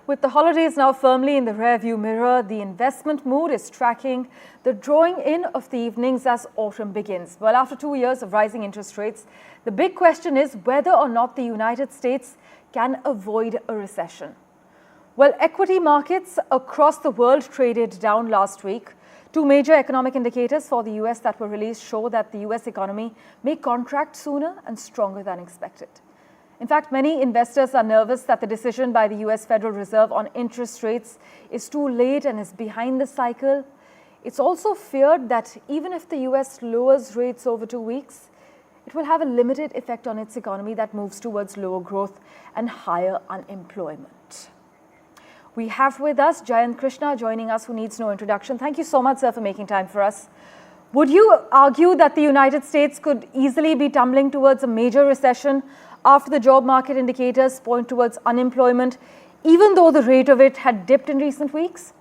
With the holidays now firmly in the rearview mirror, the investment mood is tracking the drawing in of the evenings as autumn begins. Well, after 2 years of rising interest rates, the big question is whether or not the United States can avoid a recession. Well, equity markets across the world traded down last week. Two major economic indicators for the US that were released show that the US economy may contract sooner and stronger than expected. In fact, many investors are nervous that the decision by the US Federal Reserve on interest rates is too late and is behind the cycle. It's also feared that even if the US lowers rates over 2 weeks, it will have a limited effect on its economy that moves towards lower growth and higher unemployment. We have with us Jayant Krishna joining us, who needs no introduction. Thank you so much, sir, for making time for us. Would you argue that the United States could easily be tumbling towards a major recession after the job market indicators point towards unemployment, even though the rate of it had dipped in recent weeks?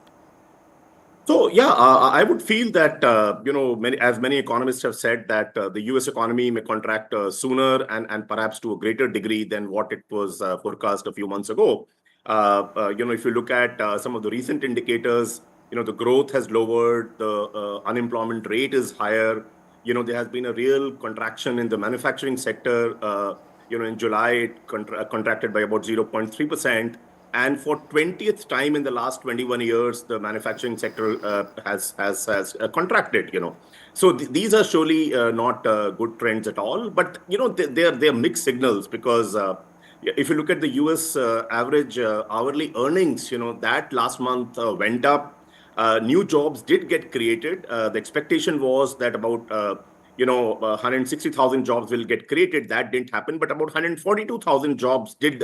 So, yeah, I would feel that, many economists have said that the US economy may contract sooner and perhaps to a greater degree than what it was forecast a few months ago. If you look at some of the recent indicators, the growth has lowered, the unemployment rate is higher. There has been a real contraction in the manufacturing sector. In July, it contracted by about 0.3%. And for 20th time in the last 21 years, the manufacturing sector has contracted, So these are surely not good trends at all. But, they're mixed signals because if you look at the US average hourly earnings, that last month went up. New jobs did get created. The expectation was that about 160,000 jobs will get created. That didn't happen, but about 142,000 jobs did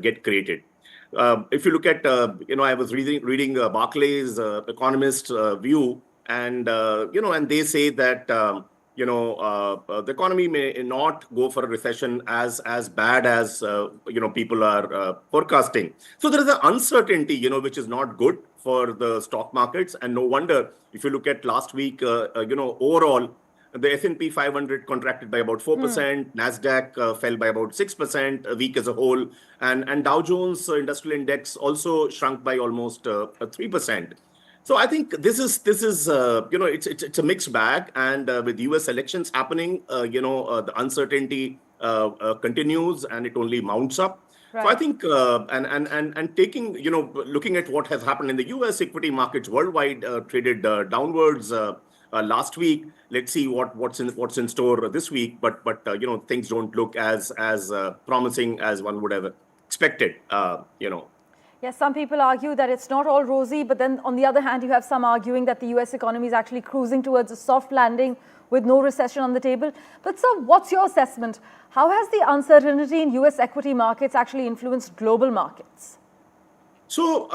get created. If you look at, I was reading Barclays economist view, and and they say that the economy may not go for a recession as bad as people are forecasting. So there is an uncertainty, which is not good for the stock markets, and no wonder if you look at last week, overall. The S&P 500 contracted by about 4%, NASDAQ fell by about 6% a week as a whole, and Dow Jones Industrial Index also shrunk by almost 3%. So I think this is it's a mixed bag, and with US elections happening, the uncertainty continues and it only mounts up. Right. So I think and taking looking at what has happened in the US equity markets worldwide traded downwards. Last week, let's see what's in store this week. But things don't look as promising as one would have expected. Yes, some people argue that it's not all rosy, but then on the other hand, you have some arguing that the US economy is actually cruising towards a soft landing with no recession on the table. But sir, what's your assessment? How has the uncertainty in US equity markets actually influenced global markets? So,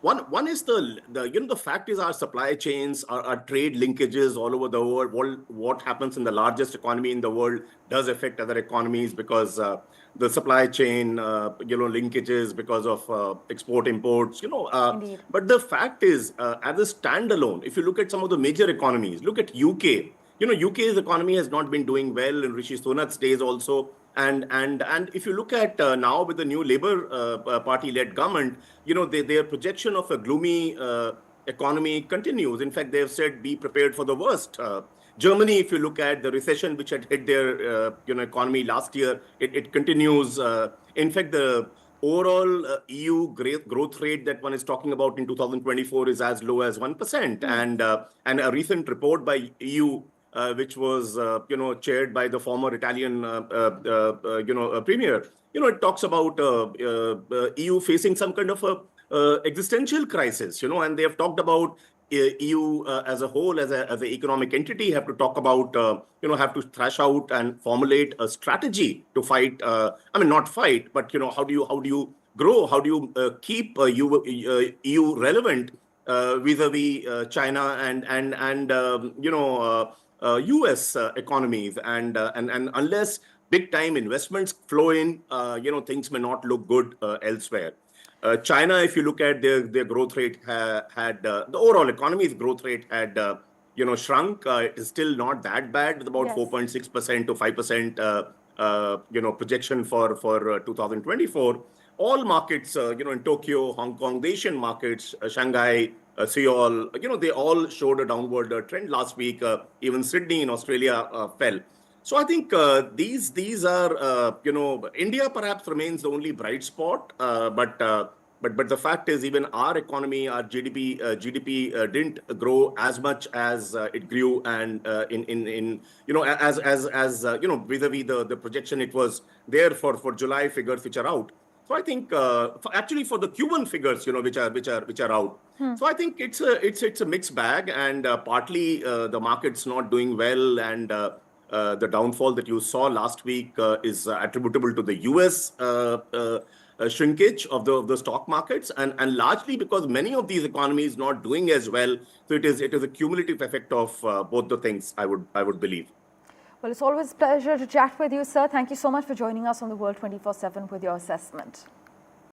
one is the fact is our supply chains, our trade linkages all over the world. What happens in the largest economy in the world does affect other economies because the supply chain, linkages because of export imports, But the fact is, as a standalone, if you look at some of the major economies, look at UK. UK's economy has not been doing well in Rishi Sunak's days also. And if you look at now with the new Labour Party-led government, their projection of a gloomy economy continues. In fact, they have said, be prepared for the worst. Germany, if you look at the recession which had hit their economy last year, it continues. In fact, the overall EU growth rate that one is talking about in 2024 is as low as 1%. And a recent report by EU, which was chaired by the former Italian premier. It talks about EU facing some kind of a existential crisis. And they have talked about EU as a whole, as an economic entity, have to talk about have to thrash out and formulate a strategy to fight. Not fight, but how do you grow? How do you keep EU relevant vis-a-vis China and US economies, and unless big time investments flow in, things may not look good elsewhere. China, if you look at their growth rate, had the overall economy's growth rate had shrunk. It is still not that bad, with about 4.6% to 5% projection for 2024. all markets, in Tokyo, Hong Kong, the Asian markets, Shanghai, Seoul, they all showed a downward trend last week. Even Sydney in Australia fell. So I think these are, India perhaps remains the only bright spot, but the fact is, even our economy, our GDP didn't grow as much as it grew, and vis-a-vis the projection it was there for July figures which are out. So I think actually for the Q1 figures, which are out. So I think it's a mixed bag, and partly the market's not doing well, and the downfall that you saw last week is attributable to the US shrinkage of the stock markets, and largely because many of these economies not doing as well. So it is a cumulative effect of both the things, I would believe. Well, it's always a pleasure to chat with you, sir. Thank you so much for joining us on the World 24/7 with your assessment.